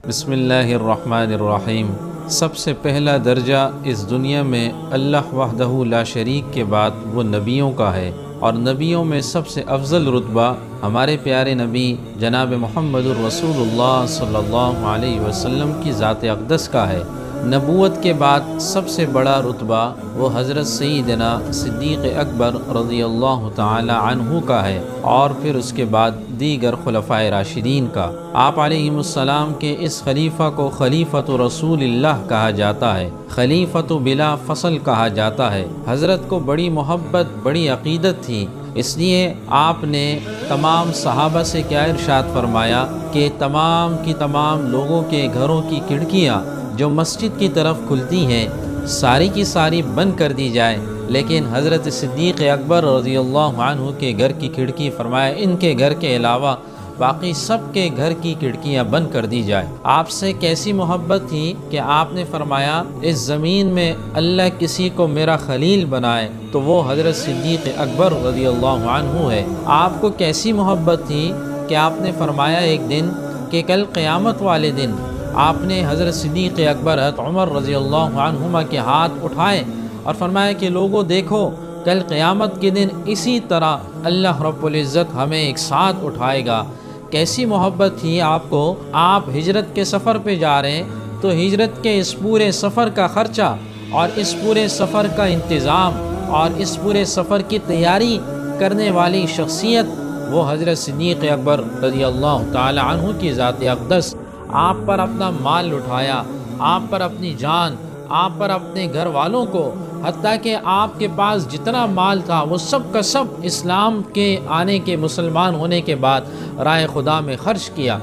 بسم اللہ الرحمن الرحیم۔ سب سے پہلا درجہ اس دنیا میں اللہ وحدہ لا شریک کے بعد وہ نبیوں کا ہے، اور نبیوں میں سب سے افضل رتبہ ہمارے پیارے نبی جناب محمد الرسول اللہ صلی اللہ علیہ وسلم کی ذات اقدس کا ہے۔ نبوت کے بعد سب سے بڑا رتبہ وہ حضرت سیدنا صدیق اکبر رضی اللہ تعالی عنہ کا ہے، اور پھر اس کے بعد دیگر خلفائے راشدین کا۔ آپ علیہ السلام کے اس خلیفہ کو خلیفۃ رسول اللہ کہا جاتا ہے، خلیفۃ بلا فصل کہا جاتا ہے۔ حضرت کو بڑی محبت، بڑی عقیدت تھی، اس لیے آپ نے تمام صحابہ سے کیا ارشاد فرمایا کہ تمام کی تمام لوگوں کے گھروں کی کھڑکیاں جو مسجد کی طرف کھلتی ہیں ساری کی ساری بند کر دی جائے، لیکن حضرت صدیق اکبر رضی اللہ عنہ کے گھر کی کھڑکی فرمایا ان کے گھر کے علاوہ باقی سب کے گھر کی کھڑکیاں بند کر دی جائے۔ آپ سے کیسی محبت تھی کہ آپ نے فرمایا اس زمین میں اللہ کسی کو میرا خلیل بنائے تو وہ حضرت صدیق اکبر رضی اللہ عنہ ہے۔ آپ کو کیسی محبت تھی کہ آپ نے فرمایا ایک دن کہ کل قیامت والے دن آپ نے حضرت صدیق اکبر حضرت عمر رضی اللہ عنہما کے ہاتھ اٹھائے اور فرمایا کہ لوگوں دیکھو کل قیامت کے دن اسی طرح اللہ رب العزت ہمیں ایک ساتھ اٹھائے گا۔ کیسی محبت تھی آپ کو۔ آپ ہجرت کے سفر پہ جا رہے ہیں تو ہجرت کے اس پورے سفر کا خرچہ اور اس پورے سفر کا انتظام اور اس پورے سفر کی تیاری کرنے والی شخصیت وہ حضرت صدیق اکبر رضی اللہ تعالی عنہ کی ذات اقدس۔ آپ پر اپنا مال لٹایا، آپ پر اپنی جان، آپ پر اپنے گھر والوں کو، حتیٰ کہ آپ کے پاس جتنا مال تھا وہ سب کا سب اسلام کے آنے کے، مسلمان ہونے کے بعد راہ خدا میں خرچ کیا۔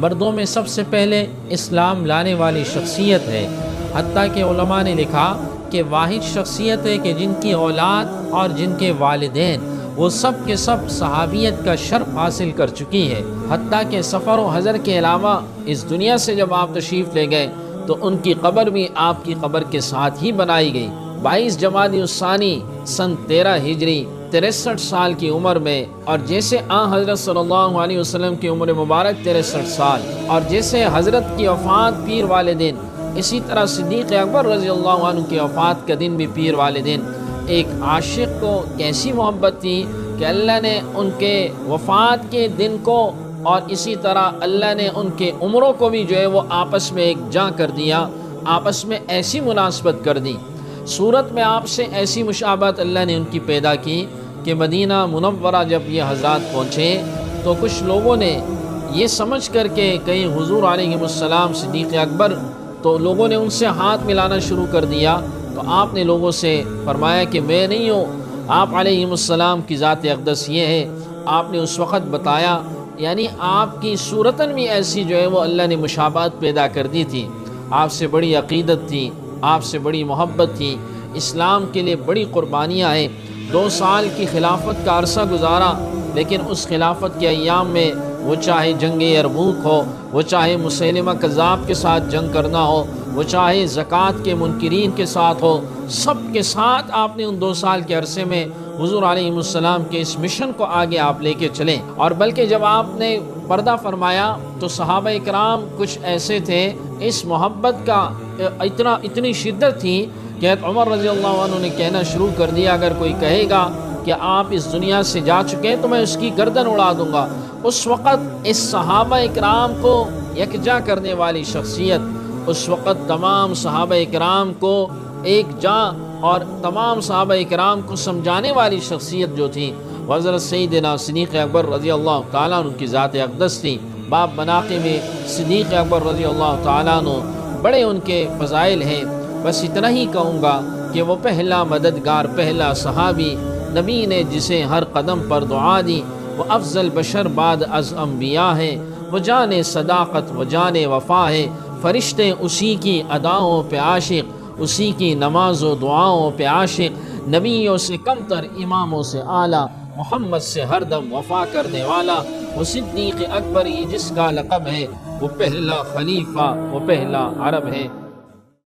مردوں میں سب سے پہلے اسلام لانے والی شخصیت ہے، حتیٰ کہ علماء نے لکھا کہ واحد شخصیت ہے کہ جن کی اولاد اور جن کے والدین وہ سب کے سب صحابیت کا شرف حاصل کر چکی ہے۔ حتیٰ کہ سفر و حضر کے علاوہ اس دنیا سے جب آپ تشریف لے گئے تو ان کی قبر بھی آپ کی قبر کے ساتھ ہی بنائی گئی۔ 22 جمادی الثانی سن 13 ہجری 63 سال کی عمر میں، اور جیسے حضرت صلی اللہ علیہ وسلم کی عمر مبارک 63 سال، اور جیسے حضرت کی وفات پیر والے دن، اسی طرح صدیق اکبر رضی اللہ عنہ کی وفات کا دن بھی پیر والے دن۔ ایک عاشق کو کیسی محبت تھی کہ اللہ نے ان کے وفات کے دن کو اور اسی طرح اللہ نے ان کے عمروں کو بھی جو ہے وہ آپس میں ایک جاں کر دیا، آپس میں ایسی مناسبت کر دی، صورت میں آپ سے ایسی مشابہت اللہ نے ان کی پیدا کی کہ مدینہ منورہ جب یہ حضرات پہنچے تو کچھ لوگوں نے یہ سمجھ کر کے کہیں حضور علیہ السلام صدیق اکبر، تو لوگوں نے ان سے ہاتھ ملانا شروع کر دیا۔ تو آپ نے لوگوں سے فرمایا کہ میں نہیں ہوں، آپ علیہ السلام کی ذات اقدس یہ ہے۔ آپ نے اس وقت بتایا، یعنی آپ کی صورتاً بھی ایسی جو ہے وہ اللہ نے مشابہت پیدا کر دی تھی۔ آپ سے بڑی عقیدت تھی، آپ سے بڑی محبت تھی، اسلام کے لیے بڑی قربانیاں ہیں۔ 2 سال کی خلافت کا عرصہ گزارا، لیکن اس خلافت کے ایام میں وہ چاہے جنگ یرموک ہو، وہ چاہے مسیلمہ کذاب کے ساتھ جنگ کرنا ہو، وہ چاہے زکوٰۃ کے منکرین کے ساتھ ہو، سب کے ساتھ آپ نے ان 2 سال کے عرصے میں حضور علیہ السلام کے اس مشن کو آگے آپ لے کے چلیں۔ اور بلکہ جب آپ نے پردہ فرمایا تو صحابہ اکرام کچھ ایسے تھے، اس محبت کا اتنی شدت تھی کہ عمر رضی اللہ عنہ نے کہنا شروع کر دیا اگر کوئی کہے گا کہ آپ اس دنیا سے جا چکے ہیں تو میں اس کی گردن اڑا دوں گا۔ اس وقت اس صحابہ اکرام کو یکجا کرنے والی شخصیت، اس وقت تمام صحابہ اکرام کو ایک جاں اور تمام صحابہ اکرام کو سمجھانے والی شخصیت جو تھی وہ حضرت سیدنا صدیق اکبر رضی اللہ تعالیٰ عنہ کی ذات اقدس تھی۔ باب مناقب میں صدیق اکبر رضی اللہ تعالیٰ عنہ بڑے ان کے فضائل ہیں۔ بس اتنا ہی کہوں گا کہ وہ پہلا مددگار، پہلا صحابی، نبی نے جسے ہر قدم پر دعا دی، وہ افضل بشر بعد از انبیاء ہے، وہ جان صداقت، وہ جان وفا ہے، فرشتے اسی کی اداؤں پہ عاشق، اسی کی نماز و دعاؤں پہ عاشق، نبیوں سے کم تر، اماموں سے اعلیٰ، محمد سے ہر دم وفا کرنے والا، وہ صدیق اکبر ہی جس کا لقب ہے، وہ پہلا خلیفہ، وہ پہلا عرب ہے۔